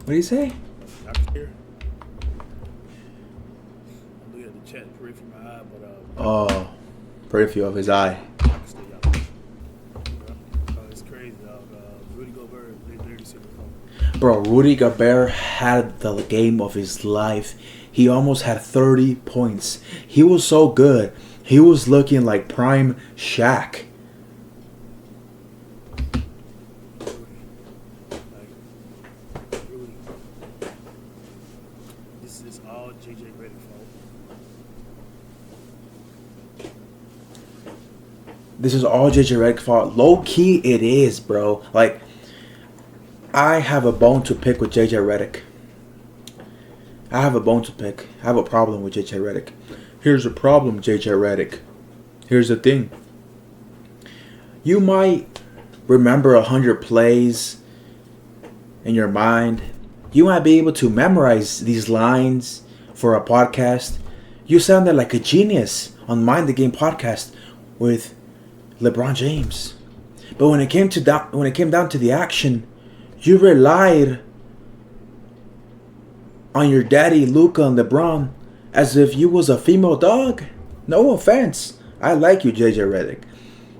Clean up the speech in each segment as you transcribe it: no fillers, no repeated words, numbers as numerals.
do you say? Yahdir. I'm looking at the chat, pray for my eye, but Oh, periphery of his eye. I can still y'all. It's crazy, dog. Rudy Gobert, they literally see the phone. Bro, Rudy Gobert had the game of his life. He almost had 30 points. He was so good. He was looking like prime Shaq. Rudy. This is all JJ Redick's fault. This is all JJ Redick's fault. Low key, it is, bro. Like, I have a bone to pick with JJ Redick. I have a bone to pick. I have a problem with JJ Redick. Here's the problem, JJ Redick. Here's the thing. You might remember 100 plays in your mind. You might be able to memorize these lines for a podcast. You sounded like a genius on Mind the Game podcast with LeBron James. But when it came down to the action, you relied on your daddy Luka and LeBron as if you was a female dog. No offense. I like you, JJ Redick.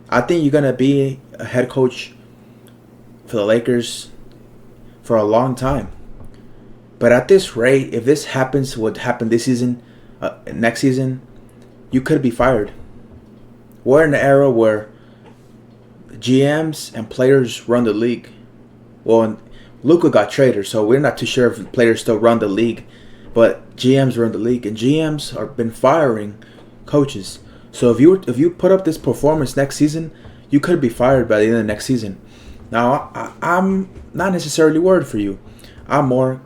I think you're gonna be a head coach for the Lakers for a long time. But at this rate, if this happens, what happened this season, next season, you could be fired. We're in an era where GMs and players run the league. Well, Luka got traded, so we're not too sure if players still run the league. But GMs run the league, and GMs are been firing coaches. So if you put up this performance next season, you could be fired by the end of next season. Now, I'm not necessarily worried for you. I'm more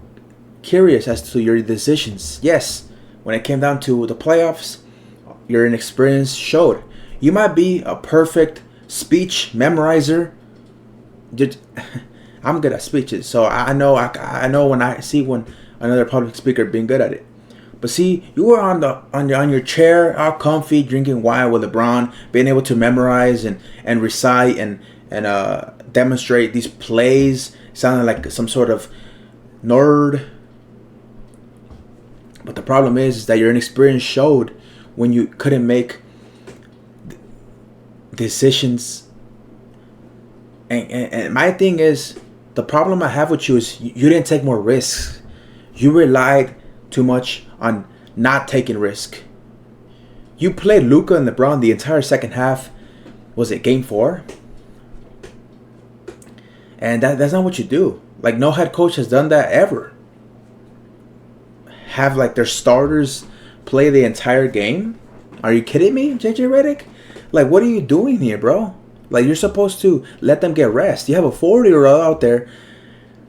curious as to your decisions. Yes, when it came down to the playoffs, your inexperience showed. You might be a perfect speech memorizer. I'm good at speeches, so I know when I see when another public speaker being good at it. But see, you were on your chair, all comfy, drinking wine with LeBron, being able to memorize and recite and demonstrate these plays, sounding like some sort of nerd. But the problem is that your inexperience showed when you couldn't make decisions. And my thing is, the problem I have with you is you didn't take more risks. You relied too much on not taking risk. You played Luka and LeBron the entire second half. Was it game 4? And that's not what you do. Like, no head coach has done that ever. Have like their starters play the entire game? Are you kidding me, JJ Redick? Like, what are you doing here, bro? Like, you're supposed to let them get rest. You have a 40-year-old out there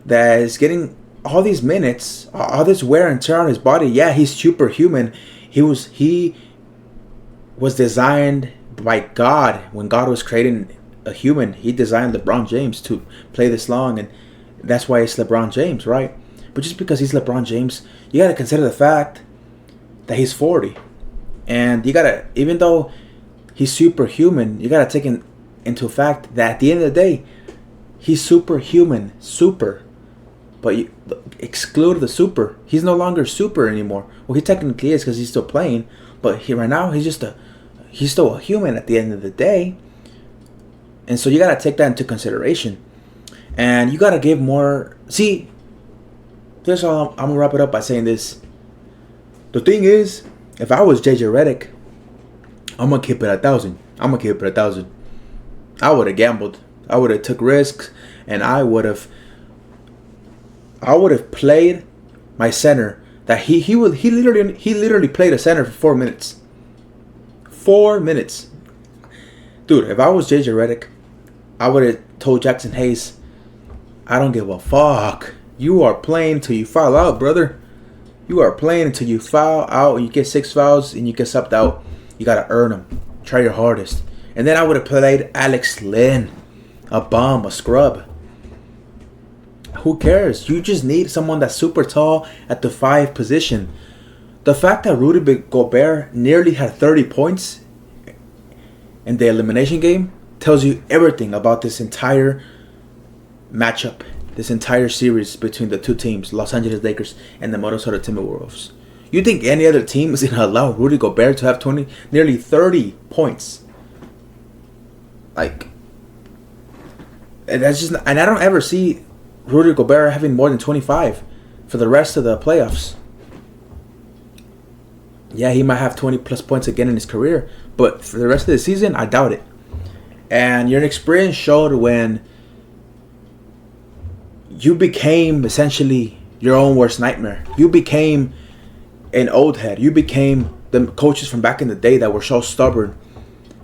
that is getting all these minutes, all this wear and tear on his body. Yeah, he's superhuman. He was designed by God. When God was creating a human, he designed LeBron James to play this long, and that's why it's LeBron James, right? But just because he's LeBron James, you got to consider the fact that he's 40. And you got to, even though he's superhuman, you got to take into fact that at the end of the day, he's superhuman, but you exclude the super. He's no longer super anymore. Well, he technically is because he's still playing, but right now he's still a human at the end of the day. And so you got to take that into consideration, and you got to give more. See, this all I'm gonna wrap it up by saying this. The thing is, if I was JJ Redick, I'm gonna keep it 1,000. I would have gambled. I would have took risks, and I would have played my center. That he literally played a center for 4 minutes. 4 minutes, dude. If I was JJ Redick, I would have told Jackson Hayes, I don't give a fuck. You are playing till you foul out, brother. You are playing until you foul out, and you get 6 fouls, and you get subbed out. You gotta earn them. Try your hardest. And then I would have played Alex Lynn, a bum, a scrub. Who cares? You just need someone that's super tall at the 5 position. The fact that Rudy Gobert nearly had 30 points in the elimination game tells you everything about this entire matchup. this entire series between the two teams, Los Angeles Lakers and the Minnesota Timberwolves. You think any other team is gonna allow Rudy Gobert to have nearly 30 points? Like, and that's just, and I don't ever see Rudy Gobert having more than 25 for the rest of the playoffs. Yeah, he might have 20 plus points again in his career, but for the rest of the season, I doubt it. And your experience showed when you became essentially your own worst nightmare. You became an old head. You became the coaches from back in the day that were so stubborn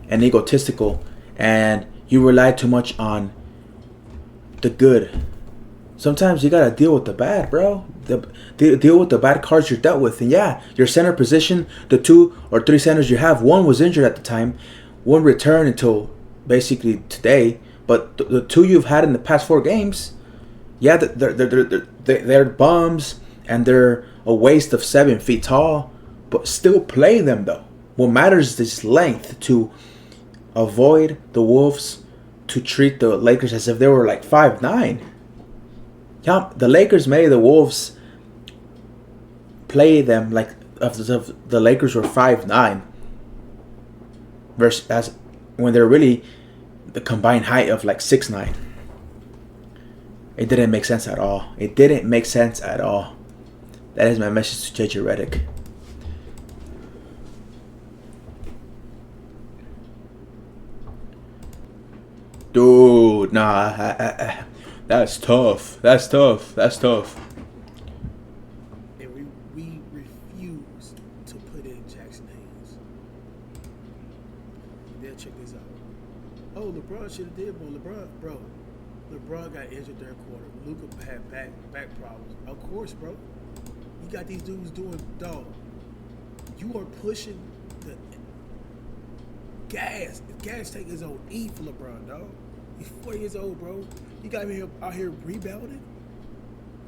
and egotistical, and you relied too much on the good. Sometimes you gotta deal with the bad, bro. Deal with the bad cards you're dealt with. And yeah, your center position, the 2 or 3 centers you have, one was injured at the time, one returned until basically today. But the 2 you've had in the past 4 games, yeah, they're bums and they're a waste of 7 feet tall. But still play them though. What matters is this length to avoid the Wolves to treat the Lakers as if they were like 5'9". Yeah, the Lakers made the Wolves play them like if the Lakers were 5'9", versus as when they're really the combined height of like 6'9". It didn't make sense at all. It didn't make sense at all. That is my message to JJ Redick. Dude, nah, that's tough. That's tough. That's tough. And we refuse to put in Jackson Hayes. They'll check this out. Oh, LeBron should have did more. LeBron got injured third quarter. Luka had back problems. Of course, bro. You got these dudes doing, dog. You are pushing the gas. The gas tank is on E for LeBron, dog. He's 40 years old, bro. You got me out here rebounding,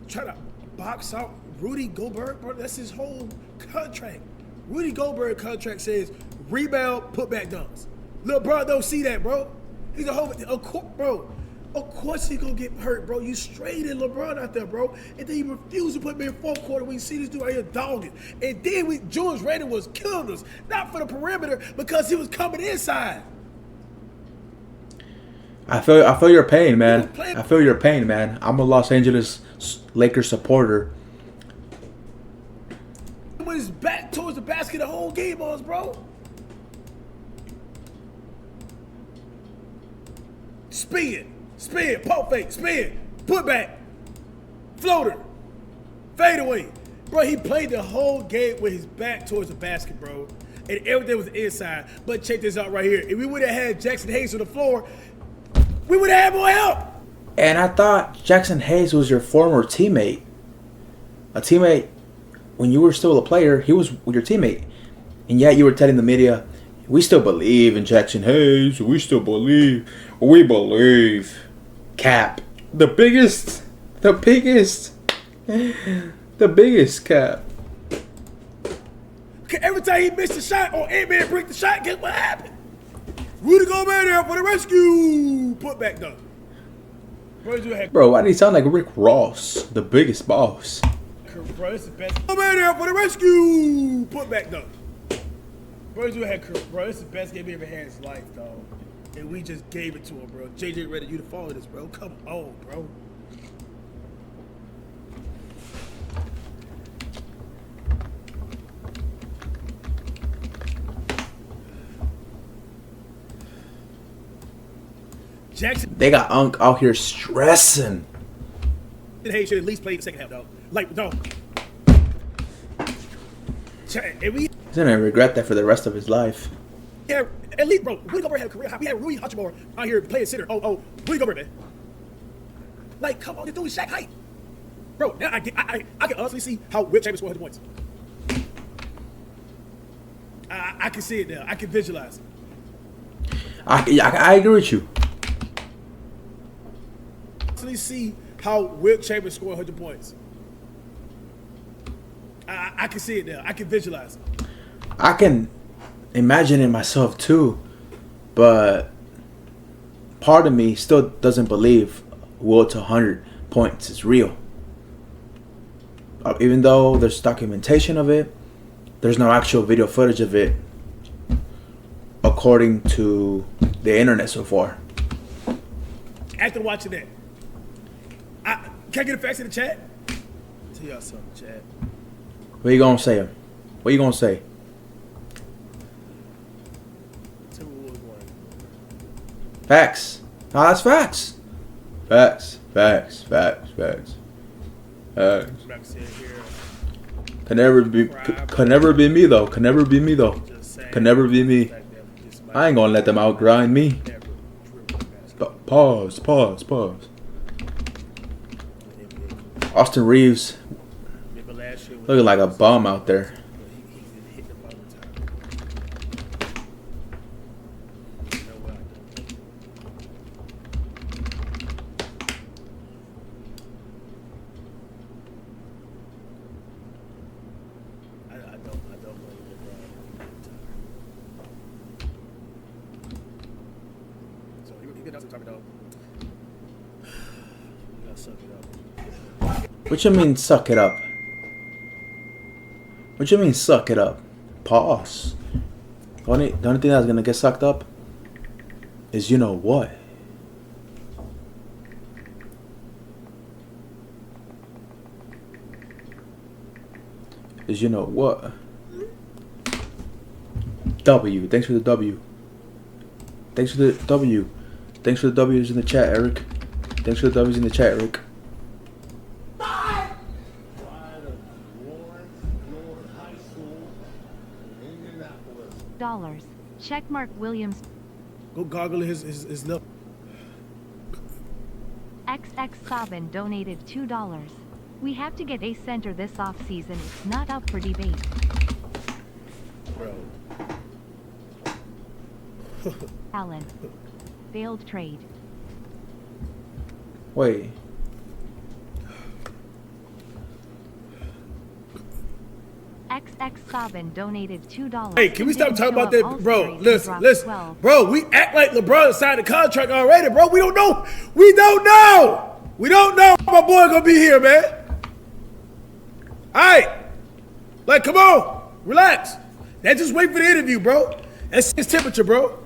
trying to box out Rudy Gobert, bro. That's his whole contract. Rudy Gobert contract says rebound, put back dunks. LeBron don't see that, bro. He's a whole, bro. Of course he's gonna get hurt, bro. You straight in LeBron out there, bro. And then you refuse to put me in fourth quarter when you see this dude out here dogging. And then Julius Randle was killing us, not for the perimeter, because he was coming inside. I feel your pain, man. I feel your pain, man. I'm a Los Angeles Lakers supporter. With his back towards the basket the whole game was, bro. Spin, pump fake, spin, put back, floater, fade away. Bro, he played the whole game with his back towards the basket, bro. And everything was inside. But check this out right here. If we would have had Jackson Hayes on the floor, we would have had more help. And I thought Jackson Hayes was your former teammate. A teammate, when you were still a player, he was your teammate. And yet you were telling the media, we still believe in Jackson Hayes. We still believe. We believe. Cap. The biggest cap. Every time he missed a shot or A-Man break the shot, guess what happened? Rudy Gobert there for the rescue. Put back dunk. Bro, why did he sound like Rick Ross, the biggest boss? Bro, this is the best. Gobert there for the rescue. Put back dunk. Bro, this is the best game he ever had in his life, dog. And we just gave it to him, bro. JJ Redick, you to follow this, bro. Come on, bro. Jackson. They got Unc out here stressing. Hey, should at least play the second half, dog. Like, no. He's gonna regret that for the rest of his life. Yeah, at least, bro. Rudy Gobert had a career high. We had Rui Hachimura out here playing center. Oh, Rudy Gobert, man. Like, come on, this dude is Shaq height. Bro, now I can honestly see how Wilt Chamberlain scored 100 points. I can see it now. I can visualize it. I agree with you. Honestly see how Wilt Chamberlain scored 100 points. I can see it now. I can visualize it. I can imagine it myself too, but part of me still doesn't believe Wilt to 100 points. It's real. Even though there's documentation of it, there's no actual video footage of it, according to the internet so far. After watching that, can I get the facts in the chat? Tell y'all something, chat. What you gonna say? What you gonna say? Tell me what was going. Facts. Ah, that's facts. Facts. Facts. Facts. Facts. Facts. Back said here. Can never be me though. Can never be me though. Can never be me. I ain't gonna let them outgrind me. Pause. Pause. Pause. Austin Reeves looking like a bum out there. What you mean suck it up? What you mean suck it up? Pause. The only thing that's gonna get sucked up is you know what? Is you know what? W. Thanks for the W. Thanks for the W. Thanks for the W's in the chat, Eric. Thanks for the W's in the chat, Eric. $. Checkmark Williams. Go gargle his lip. XX Sabin donated $2. We have to get a center this offseason. It's not up for debate. Bro. Allen. Failed trade. Wait. XX Sabin donated $2. Hey, can we stop talking about that, bro? Listen. Bro, we act like LeBron signed a contract already, bro. We don't know. We don't know my boy gonna be here, man. All right. Like, come on. Relax. Now just wait for the interview, bro. That's his temperature, bro.